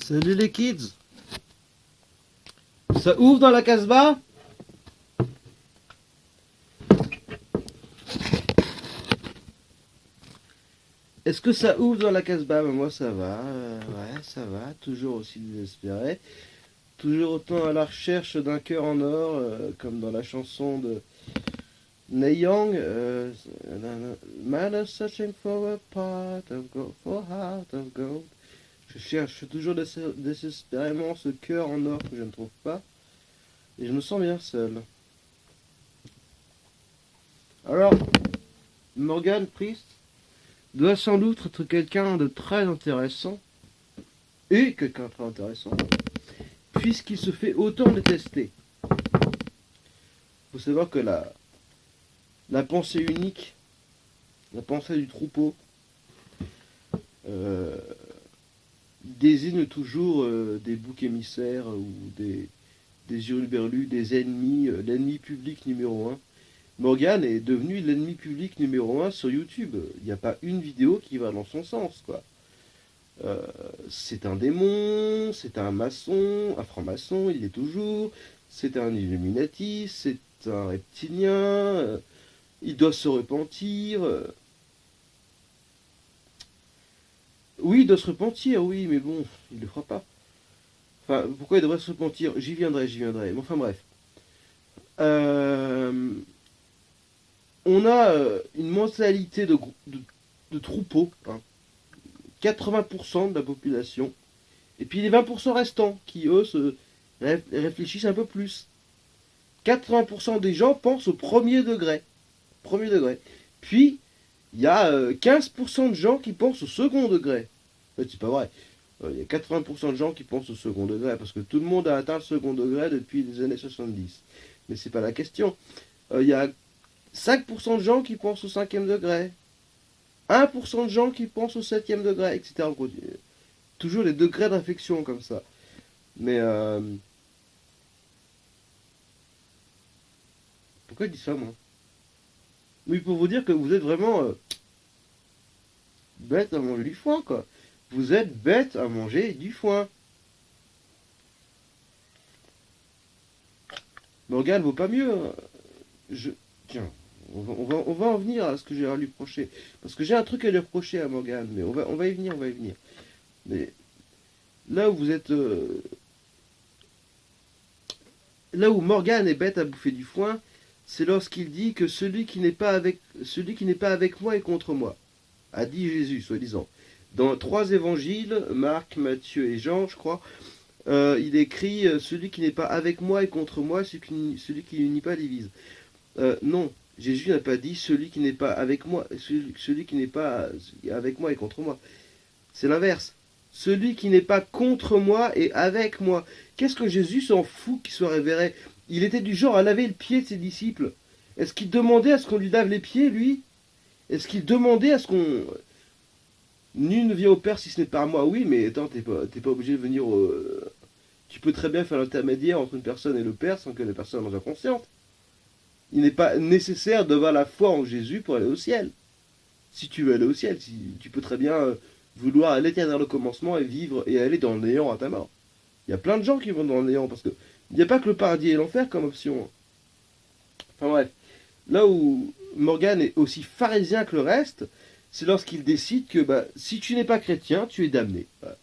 Salut les kids. Ça ouvre dans la Casbah? Est-ce que ça ouvre dans la Casbah? Moi ça va, ouais ça va, toujours aussi désespéré. Toujours autant à la recherche d'un cœur en or, comme dans la chanson de Neil Young. Man is searching for a pot of gold, for a heart of gold. Je cherche toujours désespérément ce cœur en or que je ne trouve pas. Et je me sens bien seul. Alors, Morgan Priest doit sans doute être quelqu'un de très intéressant. Et quelqu'un de très intéressant. Puisqu'il se fait autant détester. Il faut savoir que la pensée unique, la pensée du troupeau, désigne toujours des boucs émissaires ou des hurluberlus, des ennemis, l'ennemi public numéro un. Morgan est devenu l'ennemi public numéro un sur YouTube. Il n'y a pas une vidéo qui va dans son sens, quoi. C'est un démon, c'est un maçon, un franc-maçon, il est toujours. C'est un Illuminati, c'est un reptilien. Il doit se repentir. Oui, il doit se repentir, oui, mais bon, il le fera pas. Enfin, pourquoi il devrait se repentir? J'y viendrai. Mais enfin bref. On a une mentalité de troupeau, hein. 80% de la population, et puis les 20% restants qui, eux, réfléchissent un peu plus. 80% des gens pensent au premier degré. Premier degré. Puis, il y a 15% de gens qui pensent au second degré. En fait, c'est pas vrai. Il y a 80% de gens qui pensent au second degré, parce que tout le monde a atteint le second degré depuis les années 70. Mais c'est pas la question. Il y a 5% de gens qui pensent au cinquième degré. 1% de gens qui pensent au septième degré, etc. Toujours les degrés d'infection comme ça. Mais pourquoi je dis ça, moi? Oui, pour vous dire que vous êtes vraiment bête à manger du foin, quoi. Vous êtes bête à manger du foin. Morgane vaut pas mieux. Tiens, on va en venir à ce que j'ai à lui reprocher. Parce que j'ai un truc à lui reprocher à Morgane, mais on va y venir. Mais là où vous êtes... là où Morgane est bête à bouffer du foin, c'est lorsqu'il dit que celui qui n'est pas avec moi est contre moi. A dit Jésus, soi-disant. Dans 3 évangiles, Marc, Matthieu et Jean, je crois, il écrit celui qui n'est pas avec moi est contre moi, celui qui n'unit pas divise. Non, Jésus n'a pas dit celui qui n'est pas avec moi, celui qui n'est pas avec moi est contre moi. C'est l'inverse. Celui qui n'est pas contre moi est avec moi. Qu'est-ce que Jésus s'en fout qu'il soit révéré? Il était du genre à laver le pied de ses disciples. Est-ce qu'il demandait à ce qu'on lui lave les pieds, lui? Est-ce qu'il demandait à ce qu'on... Nul ne vient au Père si ce n'est par moi. Oui, mais attends, t'es pas obligé de venir au... Tu peux très bien faire l'intermédiaire entre une personne et le Père sans que la personne en soit consciente. Il n'est pas nécessaire d'avoir la foi en Jésus pour aller au ciel. Si tu veux aller au ciel, tu peux très bien vouloir aller vers le commencement et vivre et aller dans le néant à ta mort. Il y a plein de gens qui vont dans le néant parce que il n'y a pas que le paradis et l'enfer comme option. Enfin bref, là où Morgan est aussi pharisien que le reste, c'est lorsqu'il décide que si tu n'es pas chrétien, tu es damné. Voilà.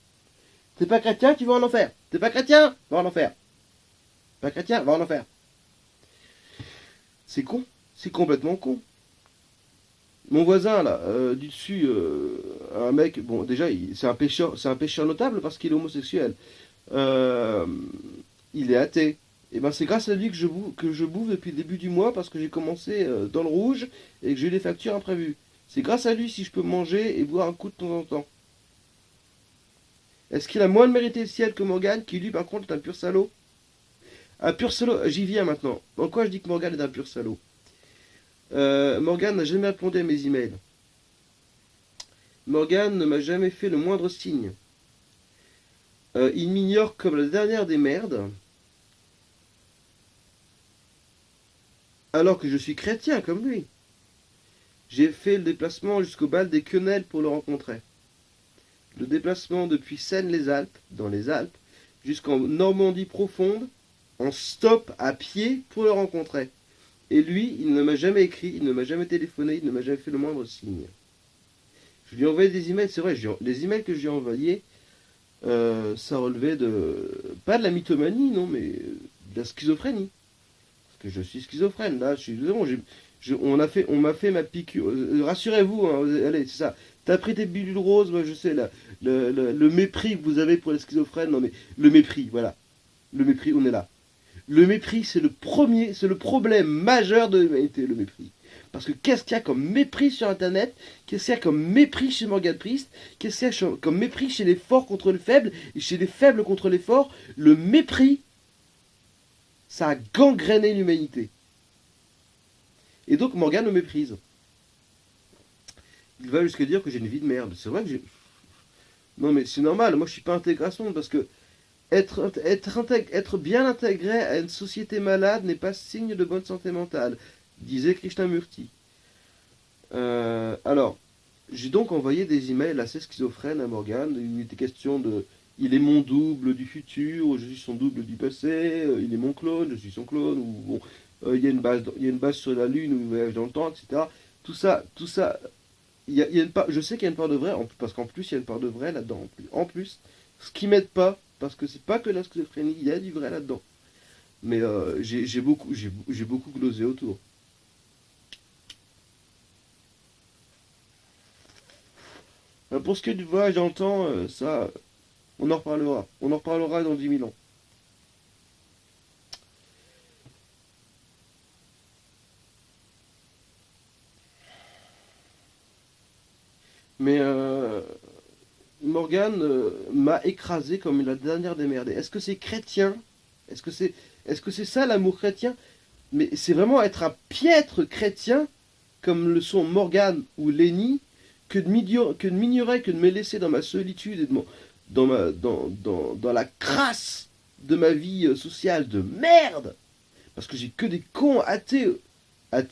T'es pas chrétien, tu vas en enfer. T'es pas chrétien, va en enfer. Pas chrétien, va en enfer. C'est con, c'est complètement con. Mon voisin là, du dessus, un mec, bon déjà c'est un pécheur notable parce qu'il est homosexuel. Euh, il est athée. Et ben c'est grâce à lui que je bouffe depuis le début du mois parce que j'ai commencé dans le rouge et que j'ai eu des factures imprévues. C'est grâce à lui si je peux manger et boire un coup de temps en temps. Est-ce qu'il a moins de mérité le ciel que Morgan, qui lui par contre est un pur salaud? Un pur salaud, j'y viens maintenant. En quoi je dis que Morgan est un pur salaud? Morgan n'a jamais répondu à mes emails. Morgan ne m'a jamais fait le moindre signe. Il m'ignore comme la dernière des merdes. Alors que je suis chrétien comme lui. J'ai fait le déplacement jusqu'au bal des quenelles pour le rencontrer. le déplacement depuis Seine-les-Alpes, dans les Alpes, jusqu'en Normandie profonde, en stop à pied pour le rencontrer. Et lui, il ne m'a jamais écrit, il ne m'a jamais téléphoné, il ne m'a jamais fait le moindre signe. Je lui ai envoyé des emails, c'est vrai, les emails que je lui ai envoyés, ça relevait de, pas de la mythomanie, non, mais de la schizophrénie. Parce que je suis schizophrène, là, je suis, bon, on m'a fait ma piqûre. Rassurez-vous, hein, allez, c'est ça. T'as pris tes pilules roses, moi je sais, là, le mépris que vous avez pour les schizophrènes, non mais, le mépris, voilà. Le mépris, on est là. Le mépris, c'est le problème majeur de l'humanité, le mépris. Parce que qu'est-ce qu'il y a comme mépris sur Internet? Qu'est-ce qu'il y a comme mépris chez Morgan Priest? Qu'est-ce qu'il y a comme mépris chez les forts contre les faibles et chez les faibles contre les forts? Le mépris, ça a gangréné l'humanité. Et donc Morgan me méprise. Il va jusqu'à dire que j'ai une vie de merde. C'est vrai que j'ai... Non mais c'est normal, moi je suis pas intégration parce que être bien intégré à une société malade n'est pas signe de bonne santé mentale, disait Krishnamurti. Alors, j'ai donc envoyé des emails assez schizophrènes à Morgan. Il était question de... Il est mon double du futur, je suis son double du passé, il est mon clone, je suis son clone, ou bon, il y a une base sur la Lune où il voyage dans le temps, etc. Tout ça, je sais qu'il y a une part de vrai, parce qu'en plus il y a une part de vrai là-dedans. En plus, ce qui m'aide pas, parce que c'est pas que la schizophrénie, il y a du vrai là-dedans. Mais j'ai beaucoup glosé autour. Pour ce qui est du voyage dans le temps, ça, on en reparlera. On en reparlera dans 10 000 ans. Mais Morgan m'a écrasé comme la dernière des merdées. Est-ce que c'est chrétien? Est-ce que c'est ça l'amour chrétien? Mais c'est vraiment être un piètre chrétien, comme le sont Morgan ou Lenny, que de m'ignorer, que de me laisser dans ma solitude et dans la crasse de ma vie sociale de merde. Parce que j'ai que des cons athées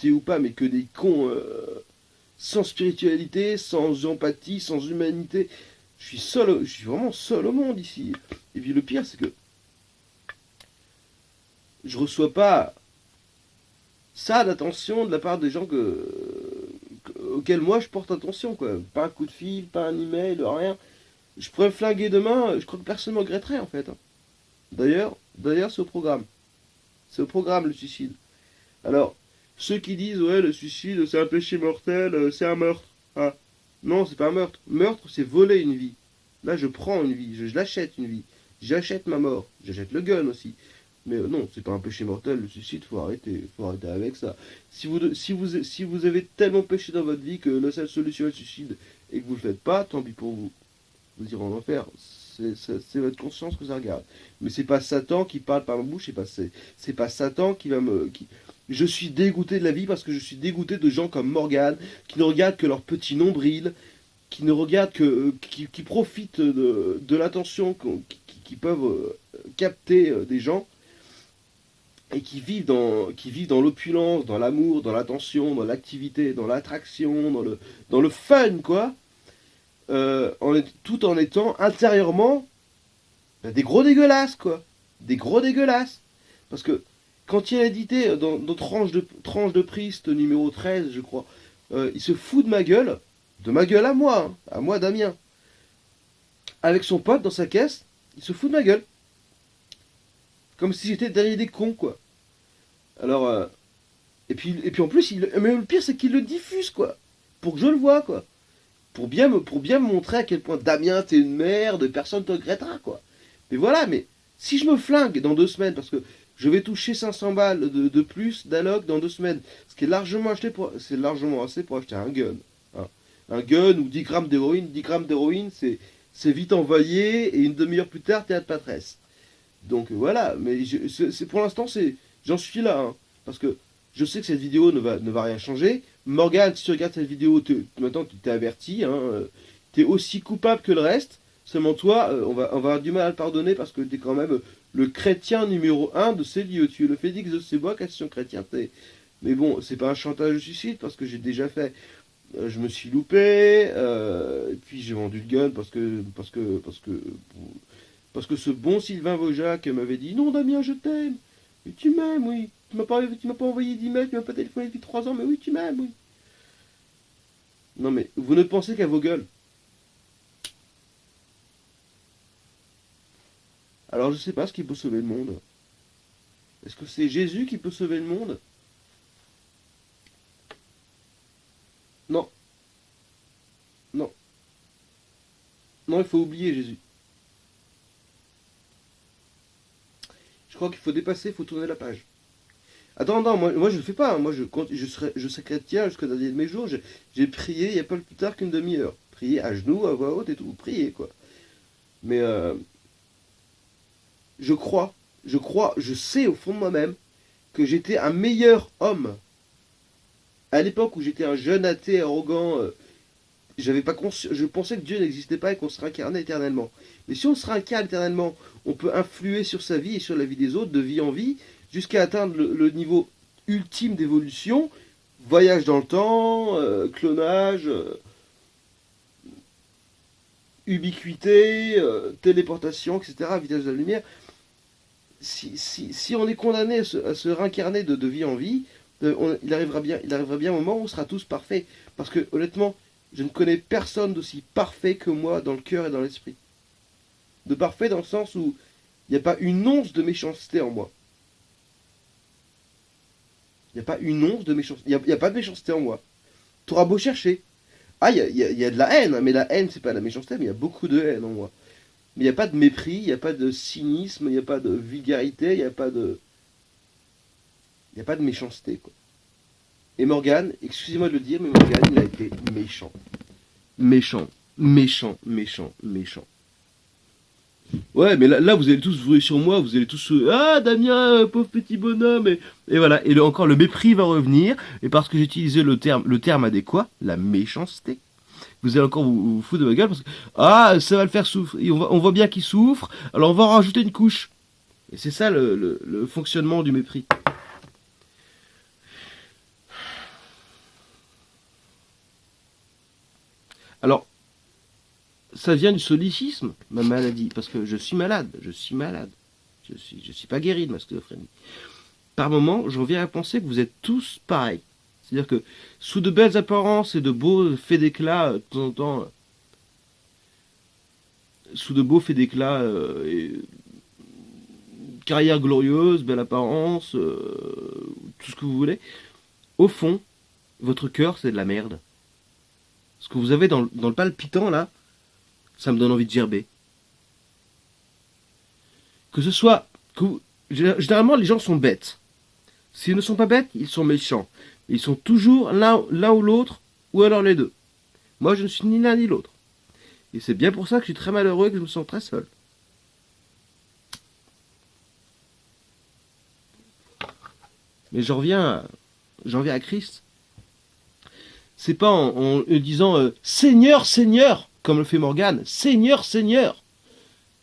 ou pas, mais que des cons sans spiritualité, sans empathie, sans humanité. Je suis vraiment seul au monde ici. Et puis le pire, c'est que je reçois pas ça d'attention de la part des gens auxquels moi je porte attention, quoi. Pas un coup de fil, pas un email, rien. Je pourrais me flinguer demain, je crois que personne ne me regretterait en fait. Hein. D'ailleurs, c'est au programme. C'est au programme le suicide. Alors, ceux qui disent ouais le suicide c'est un péché mortel, c'est un meurtre. Ah. Non, c'est pas un meurtre. Meurtre, c'est voler une vie. Là, je prends une vie, je l'achète une vie. J'achète ma mort. J'achète le gun aussi. Mais non, c'est pas un péché mortel, le suicide, faut arrêter avec ça. Si vous avez tellement péché dans votre vie que la seule solution est le suicide et que vous le faites pas, tant pis pour vous. Vous irez en enfer. C'est votre conscience que ça regarde. Mais c'est pas Satan qui parle par ma bouche, c'est pas Satan qui va me... Je suis dégoûté de la vie parce que je suis dégoûté de gens comme Morgan, qui ne regardent que leur petit nombril, qui ne regardent que... qui profitent de l'attention qui peuvent capter des gens, et qui vivent dans l'opulence, dans l'amour, dans l'attention, dans l'activité, dans l'attraction, dans le fun, quoi. Tout en étant intérieurement des gros dégueulasses, quoi. Des gros dégueulasses. Parce que quand il a édité dans Tranche de Priest numéro 13, je crois, il se fout de ma gueule à moi, hein, à moi Damien. Avec son pote dans sa caisse, il se fout de ma gueule. Comme si j'étais derrière des cons, quoi. Alors, et puis en plus, mais le pire c'est qu'il le diffuse, quoi. Pour que je le vois, quoi. Pour bien me montrer à quel point Damien t'es une merde, personne te regrettera, quoi. Mais voilà, mais si je me flingue dans 2 semaines, parce que je vais toucher 500 balles de plus d'alloc dans 2 semaines, ce qui est largement c'est largement assez pour acheter un gun. Hein. Un gun ou 10 grammes d'héroïne. 10 grammes d'héroïne, c'est vite envoyé, et une demi-heure plus tard, t'es à de patresse. Donc voilà, mais pour l'instant, j'en suis là, hein, parce que je sais que cette vidéo ne va rien changer. Morgane, si tu regardes cette vidéo, maintenant tu t'es averti, hein, t'es aussi coupable que le reste. Seulement toi, on va avoir du mal à te pardonner parce que t'es quand même le chrétien numéro 1 de ces lieux. Tu es le Félix de ces bois, question chrétienté. Mais bon, c'est pas un chantage de suicide parce que j'ai déjà fait Je me suis loupé, et puis j'ai vendu le gun parce que ce bon Sylvain Vaujac m'avait dit non Damien je t'aime, et tu m'aimes oui, tu m'as pas envoyé d'email, tu m'as pas téléphoné depuis 3 ans, mais oui tu m'aimes oui. Non mais vous ne pensez qu'à vos gueules. Alors je sais pas ce qui peut sauver le monde. Est-ce que c'est Jésus qui peut sauver le monde? Non, non, non, il faut oublier Jésus. Je crois qu'il faut dépasser, il faut tourner la page. Attends, non, moi je le fais pas, hein. Moi je serai chrétien jusqu'à la dernier de mes jours. J'ai prié il n'y a pas plus tard qu'une demi-heure. Prier à genoux, à voix haute et tout, prier quoi. Mais je crois, je sais au fond de moi-même que j'étais un meilleur homme. À l'époque où j'étais un jeune athée arrogant, j'avais pas je pensais que Dieu n'existait pas et qu'on se réincarnait éternellement. Mais si on se réincarne éternellement, on peut influer sur sa vie et sur la vie des autres, de vie en vie, jusqu'à atteindre le niveau ultime d'évolution, voyage dans le temps, clonage, ubiquité, téléportation, etc., vitesse de la lumière. Si on est condamné à se réincarner de vie en vie, il arrivera bien un moment où on sera tous parfaits. Parce que honnêtement, je ne connais personne d'aussi parfait que moi dans le cœur et dans l'esprit. De parfait dans le sens où il n'y a pas une once de méchanceté en moi. Il n'y a pas une once de méchanceté. Il n'y a pas de méchanceté en moi. Tu auras beau chercher. Ah, il y a de la haine, hein, mais la haine, c'est pas la méchanceté, mais il y a beaucoup de haine en moi. Mais il n'y a pas de mépris, il n'y a pas de cynisme, il n'y a pas de vulgarité, il n'y a pas de méchanceté, quoi. Et Morgan, excusez-moi de le dire, mais Morgan, il a été méchant. Méchant, méchant, méchant, méchant. Ouais, mais là vous allez tous vous ruer sur moi, vous allez tous... ah, Damien, pauvre petit bonhomme, et voilà. Et encore, le mépris va revenir, et parce que j'ai utilisé le terme adéquat, la méchanceté, vous allez encore vous foutre de ma gueule, parce que, ah, ça va le faire souffrir, on voit bien qu'il souffre, alors on va en rajouter une couche. Et c'est ça le fonctionnement du mépris. Alors, ça vient du solécisme, ma maladie, parce que je suis malade. Je suis pas guéri de ma schizophrénie. Par moments, j'en viens à penser que vous êtes tous pareils. C'est-à-dire que, sous de belles apparences et de beaux faits d'éclat, de temps en temps, sous de beaux faits d'éclat, carrière glorieuse, belle apparence, tout ce que vous voulez, au fond, votre cœur, c'est de la merde. Ce que vous avez dans le palpitant, là, ça me donne envie de gerber. Que ce soit... généralement, les gens sont bêtes. S'ils ne sont pas bêtes, ils sont méchants. Ils sont toujours l'un ou l'autre, ou alors les deux. Moi, je ne suis ni l'un ni l'autre. Et c'est bien pour ça que je suis très malheureux et que je me sens très seul. Mais j'en reviens à Christ. C'est pas en disant Seigneur, Seigneur, comme le fait Morgane, Seigneur, Seigneur,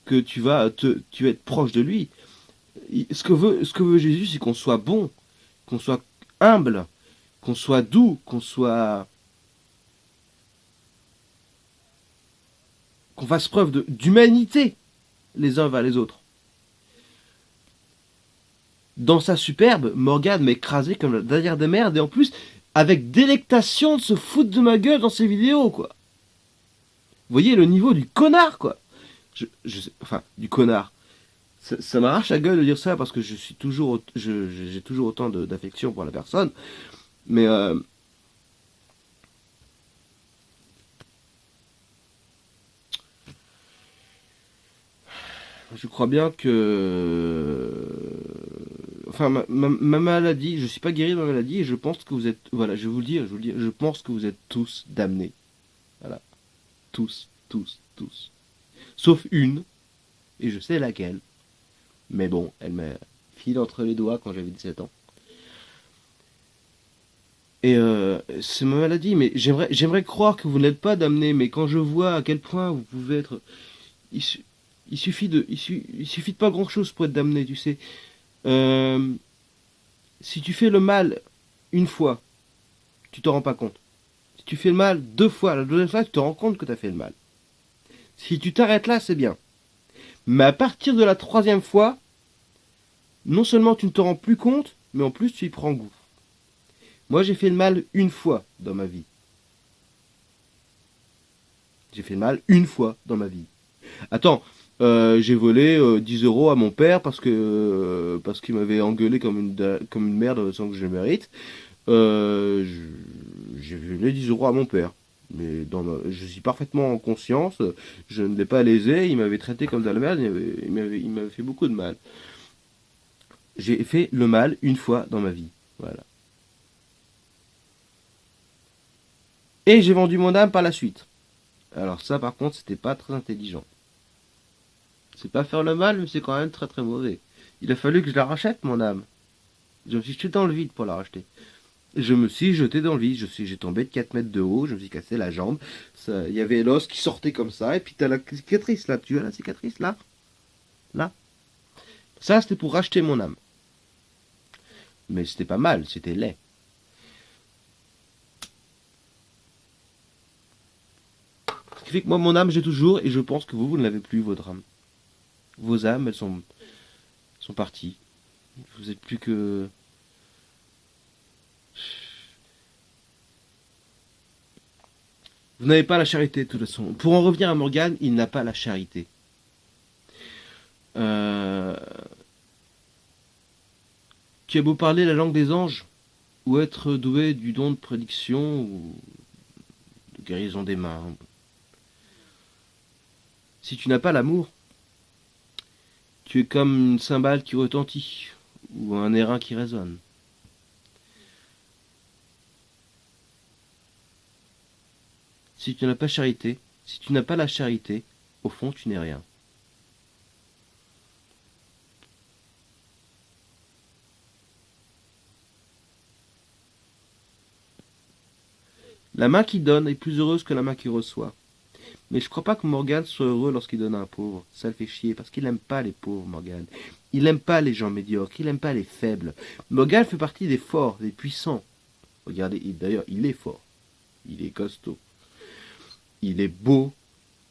que tu vas être proche de lui. Ce que veut Jésus, c'est qu'on soit bon, qu'on soit humble, qu'on soit doux, qu'on fasse preuve d'humanité les uns vers les autres. Dans sa superbe, Morgane m'a écrasé comme la dernière des merdes, et en plus, avec délectation de se foutre de ma gueule dans ses vidéos, quoi. Vous voyez le niveau du connard, quoi. Enfin, du connard. Ça m'arrache la gueule de dire ça parce que j'ai toujours autant d'affection pour la personne. Mais je crois bien que... Enfin, ma maladie, je suis pas guéri de ma maladie et je pense que vous êtes... Voilà, je vais vous le dire, je pense que vous êtes tous damnés. Voilà. Tous, tous, tous. Sauf une, et je sais laquelle. Mais bon, elle m'a filé entre les doigts quand j'avais 17 ans. Et c'est ma maladie, mais j'aimerais croire que vous n'êtes pas damné, mais quand je vois à quel point vous pouvez être... Il suffit de pas grand chose pour être damné, tu sais. Si tu fais le mal une fois, tu t'en rends pas compte. Si tu fais le mal 2 fois, la deuxième fois, tu te rends compte que tu as fait le mal. Si tu t'arrêtes là, c'est bien. Mais à partir de la 3e fois, non seulement tu ne te rends plus compte, mais en plus tu y prends goût. Moi, j'ai fait le mal 1 fois dans ma vie. J'ai fait le mal 1 fois dans ma vie. Attends, j'ai volé 10 euros à mon père parce qu'il m'avait engueulé comme une merde sans que je le mérite. J'ai volé 10 euros à mon père. Mais je suis parfaitement en conscience, je ne l'ai pas lésé, il m'avait traité comme de la merde, il m'avait fait beaucoup de mal. J'ai fait le mal 1 fois dans ma vie. Voilà. Et j'ai vendu mon âme par la suite. Alors ça par contre c'était pas très intelligent. C'est pas faire le mal mais c'est quand même très très mauvais. Il a fallu que je la rachète mon âme. Je me suis jeté dans le vide pour la racheter. Je me suis jeté dans le vide, j'ai tombé de 4 mètres de haut, je me suis cassé la jambe. Il y avait l'os qui sortait comme ça, et puis t'as la cicatrice là, tu vois la cicatrice là. Là. Ça c'était pour racheter mon âme. Mais c'était pas mal, c'était laid. Ce qui fait que moi mon âme j'ai toujours, et je pense que vous ne l'avez plus votre âme. Vos âmes elles sont parties. Vous êtes plus que... Vous n'avez pas la charité de toute façon. Pour en revenir à Morgane, il n'a pas la charité. Tu as beau parler la langue des anges, ou être doué du don de prédiction, ou de guérison des mains. Si tu n'as pas l'amour, tu es comme une cymbale qui retentit, ou un airain qui résonne. Si tu n'as pas charité, si tu n'as pas la charité, au fond tu n'es rien. La main qui donne est plus heureuse que la main qui reçoit. Mais je crois pas que Morgane soit heureux lorsqu'il donne à un pauvre. Ça le fait chier, parce qu'il n'aime pas les pauvres, Morgane. Il n'aime pas les gens médiocres, il n'aime pas les faibles. Morgane fait partie des forts, des puissants. Regardez, d'ailleurs, il est fort. Il est costaud. Il est beau.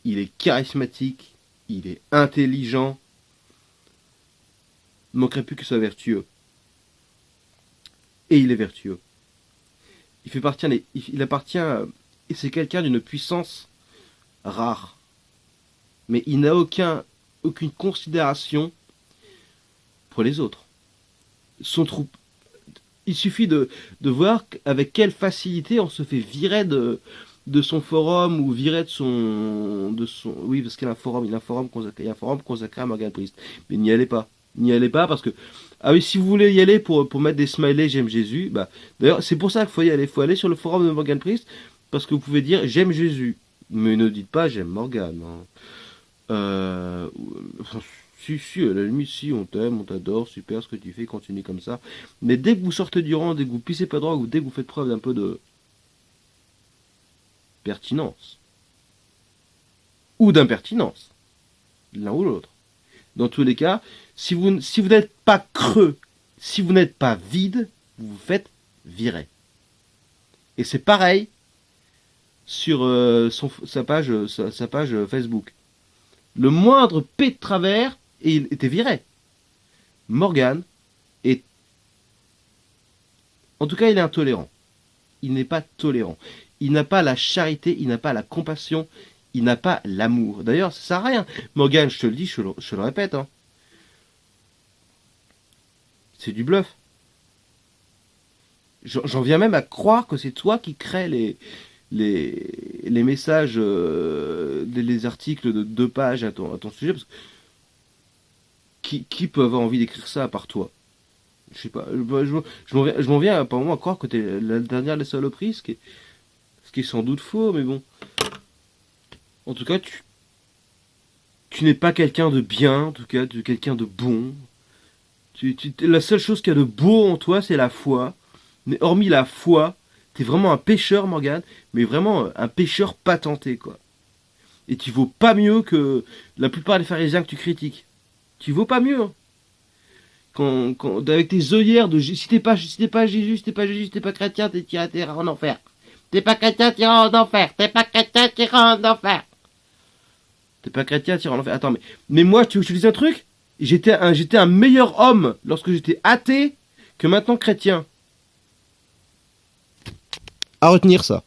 Il est charismatique. Il est intelligent. Il ne manquerait plus qu'il soit vertueux. Et il est vertueux. Il appartient, et c'est quelqu'un d'une puissance rare. Mais il n'a aucune considération pour les autres. Son troupe. Il suffit de voir avec quelle facilité on se fait virer de son forum ou virer de son oui, parce qu'il y a un forum consacré à Morgan Priest. Mais n'y allez pas. N'y allez pas parce que ah oui, si vous voulez y aller pour mettre des smileys j'aime Jésus, bah d'ailleurs c'est pour ça qu'il faut y aller. Il faut aller sur le forum de Morgan Priest parce que vous pouvez dire j'aime Jésus, mais ne dites pas j'aime Morgan. Si, à la limite, si, on t'aime, on t'adore, super ce que tu fais, continue comme ça. Mais dès que vous sortez du rang, dès que vous pissez pas droit, ou dès que vous faites preuve d'un peu de pertinence, ou d'impertinence, l'un ou l'autre. Dans tous les cas, si vous n'êtes pas creux, si vous n'êtes pas vide, vous vous faites virer. Et c'est pareil sur sa page Facebook. Le moindre P de travers, et il était viré. Morgan est... En tout cas, il est intolérant. Il n'est pas tolérant. Il n'a pas la charité, il n'a pas la compassion, il n'a pas l'amour. D'ailleurs, ça sert à rien. Morgan, je te le dis, je le répète, hein. C'est du bluff. J'en viens même à croire que c'est toi qui crée les messages, les articles de 2 pages à ton sujet. Parce que qui peut avoir envie d'écrire ça à part toi? Je sais pas. Je m'en viens par moment à croire que t'es la dernière des saloperies, ce qui est sans doute faux, mais bon. En tout cas, tu n'es pas quelqu'un de bien, en tout cas, tu es quelqu'un de bon. La seule chose qu'il y a de beau en toi, c'est la foi. Mais hormis la foi, t'es vraiment un pécheur, Morgane, mais vraiment un pécheur patenté, quoi. Et tu vaux pas mieux que la plupart des pharisiens que tu critiques. Tu vaux pas mieux. Avec tes œillères de si t'es pas Jésus, si t'es pas chrétien, t'es en enfer. T'es pas chrétien, t'iras en enfer. T'es pas chrétien, t'iras en enfer. T'es pas chrétien, tu en enfer. Attends, mais moi, tu veux que je te dise un truc? J'étais un meilleur homme lorsque j'étais athée que maintenant chrétien. À retenir ça.